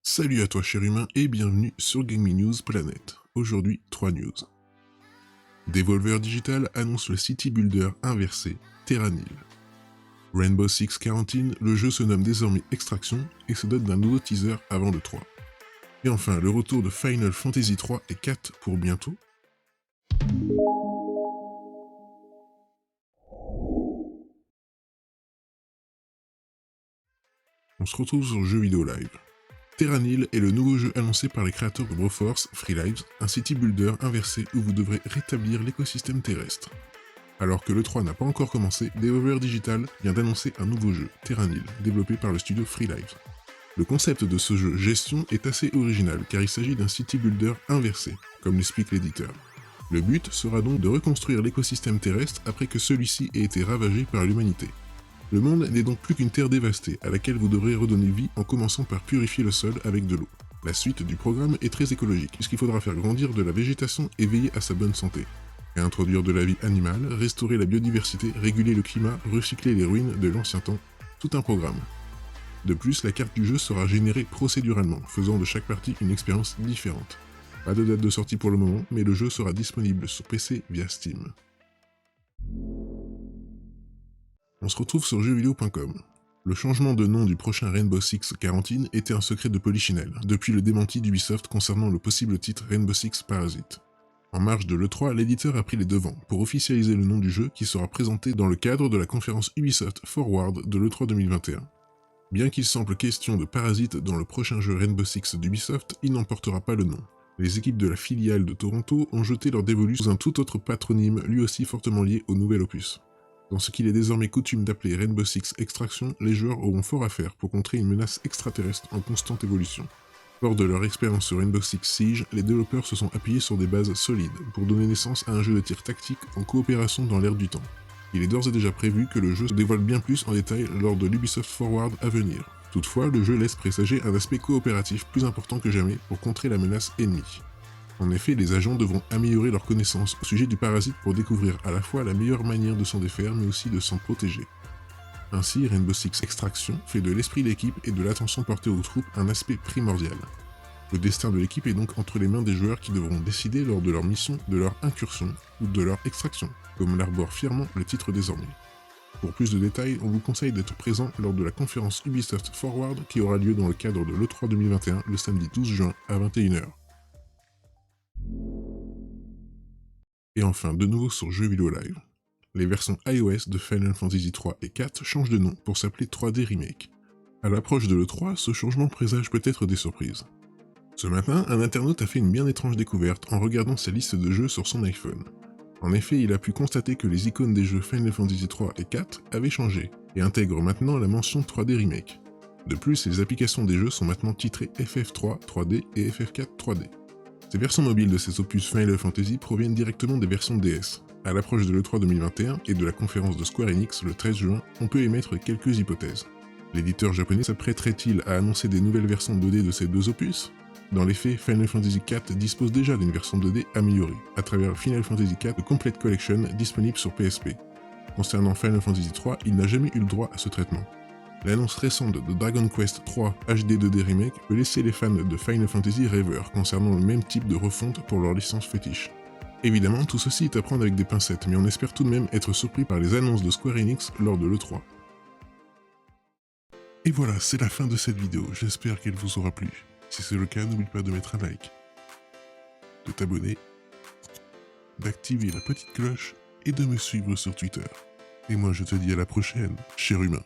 Salut à toi cher humain et bienvenue sur Gaming News Planet. Aujourd'hui, 3 news. Devolver Digital annonce le City Builder inversé, Terranil. Rainbow Six Quarantine, le jeu se nomme désormais Extraction et se dote d'un nouveau teaser avant le 3. Et enfin, le retour de Final Fantasy 3 et 4 pour bientôt. On se retrouve sur Jeux Vidéo Live. Terranil est le nouveau jeu annoncé par les créateurs de Broforce, Free Lives, un city builder inversé où vous devrez rétablir l'écosystème terrestre. Alors que le 3 n'a pas encore commencé, Devolver Digital vient d'annoncer un nouveau jeu, Terranil, développé par le studio Free Lives. Le concept de ce jeu gestion est assez original car il s'agit d'un city builder inversé, comme l'explique l'éditeur. Le but sera donc de reconstruire l'écosystème terrestre après que celui-ci ait été ravagé par l'humanité. Le monde n'est donc plus qu'une terre dévastée, à laquelle vous devrez redonner vie en commençant par purifier le sol avec de l'eau. La suite du programme est très écologique, puisqu'il faudra faire grandir de la végétation et veiller à sa bonne santé. Réintroduire de la vie animale, restaurer la biodiversité, réguler le climat, recycler les ruines de l'ancien temps, tout un programme. De plus, la carte du jeu sera générée procéduralement, faisant de chaque partie une expérience différente. Pas de date de sortie pour le moment, mais le jeu sera disponible sur PC via Steam. On se retrouve sur jeuxvideo.com. Le changement de nom du prochain Rainbow Six Quarantine était un secret de Polichinelle, depuis le démenti d'Ubisoft concernant le possible titre Rainbow Six Parasite. En marge de l'E3, l'éditeur a pris les devants pour officialiser le nom du jeu qui sera présenté dans le cadre de la conférence Ubisoft Forward de l'E3 2021. Bien qu'il semble question de Parasite dans le prochain jeu Rainbow Six d'Ubisoft, il n'en portera pas le nom. Les équipes de la filiale de Toronto ont jeté leur dévolu sous un tout autre patronyme lui aussi fortement lié au nouvel opus. Dans ce qu'il est désormais coutume d'appeler Rainbow Six Extraction, les joueurs auront fort à faire pour contrer une menace extraterrestre en constante évolution. Lors de leur expérience sur Rainbow Six Siege, les développeurs se sont appuyés sur des bases solides pour donner naissance à un jeu de tir tactique en coopération dans l'ère du temps. Il est d'ores et déjà prévu que le jeu se dévoile bien plus en détail lors de l'Ubisoft Forward à venir. Toutefois, le jeu laisse présager un aspect coopératif plus important que jamais pour contrer la menace ennemie. En effet, les agents devront améliorer leurs connaissances au sujet du parasite pour découvrir à la fois la meilleure manière de s'en défaire mais aussi de s'en protéger. Ainsi, Rainbow Six Extraction fait de l'esprit d'équipe et de l'attention portée aux troupes un aspect primordial. Le destin de l'équipe est donc entre les mains des joueurs qui devront décider lors de leur mission, de leur incursion ou de leur extraction, comme l'arbore fièrement le titre désormais. Pour plus de détails, on vous conseille d'être présent lors de la conférence Ubisoft Forward qui aura lieu dans le cadre de l'E3 2021 le samedi 12 juin à 21h. Et enfin, de nouveau sur Jeux Vidéo Live. Les versions iOS de Final Fantasy 3 et 4 changent de nom pour s'appeler 3D Remake. À l'approche de l'E3, ce changement présage peut-être des surprises. Ce matin, un internaute a fait une bien étrange découverte en regardant sa liste de jeux sur son iPhone. En effet, il a pu constater que les icônes des jeux Final Fantasy 3 et 4 avaient changé, et intègrent maintenant la mention 3D Remake. De plus, les applications des jeux sont maintenant titrées FF3 3D et FF4 3D. Les versions mobiles de ces opus Final Fantasy proviennent directement des versions DS. À l'approche de l'E3 2021 et de la conférence de Square Enix le 13 juin, on peut émettre quelques hypothèses. L'éditeur japonais s'apprêterait-il à annoncer des nouvelles versions 2D de ces deux opus ? Dans les faits, Final Fantasy IV dispose déjà d'une version 2D améliorée, à travers Final Fantasy IV The Complete Collection disponible sur PSP. Concernant Final Fantasy III, il n'a jamais eu le droit à ce traitement. L'annonce récente de Dragon Quest III HD 2D Remake peut laisser les fans de Final Fantasy rêveurs concernant le même type de refonte pour leur licence fétiche. Évidemment, tout ceci est à prendre avec des pincettes, mais on espère tout de même être surpris par les annonces de Square Enix lors de l'E3. Et voilà, c'est la fin de cette vidéo, j'espère qu'elle vous aura plu. Si c'est le cas, n'oublie pas de mettre un like, de t'abonner, d'activer la petite cloche et de me suivre sur Twitter. Et moi je te dis à la prochaine, cher humain.